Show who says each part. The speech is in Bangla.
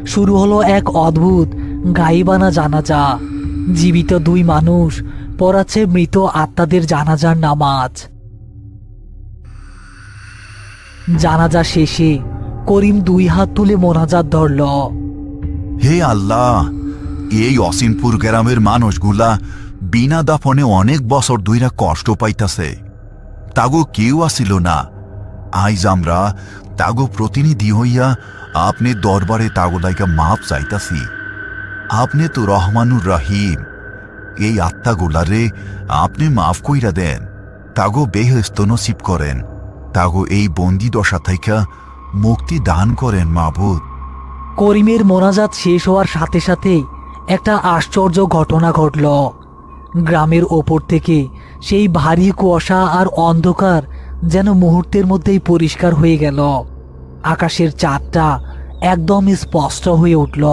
Speaker 1: শুরু হলো এক অদ্ভুত গাইবানা জানাজা। জীবিত দুই মানুষ পড়াচ্ছে মৃত আত্মাদের জানাজার নামাজ। জানাজা শেষে করিম দুই হাত তুলে মোনাজাত ধরল।
Speaker 2: হে আল্লাহ, এই অসিমপুর গ্রামের মানুষগুলা বিনা দাফনে অনেক বছর ধইরা কষ্ট পাইতাছে। তাগো কেউ আসিল না। আইজ আমরা তাগো প্রতিনিধি হইয়া আপনি দরবারে তাগো লাইকা মাপ চাইতাছি। আপনি তো রহমানুর রহিম। এই আত্মাগুলারে আপনি মাফ কইরা দেন, তাগো বেহেশত নসিব করেন, তাগো এই বন্দি দশা থাইকা মুক্তি দান করেন মাবুদ।
Speaker 1: করিমের মোনাজাত শেষ হওয়ার সাথে সাথেই একটা আশ্চর্য ঘটনা ঘটল। গ্রামের ওপর থেকে সেই ভারী কুয়াশা আর অন্ধকার যেন মুহূর্তের মধ্যেই পরিষ্কার হয়ে গেল। আকাশের চাঁদটা একদম স্পষ্ট হয়ে উঠল।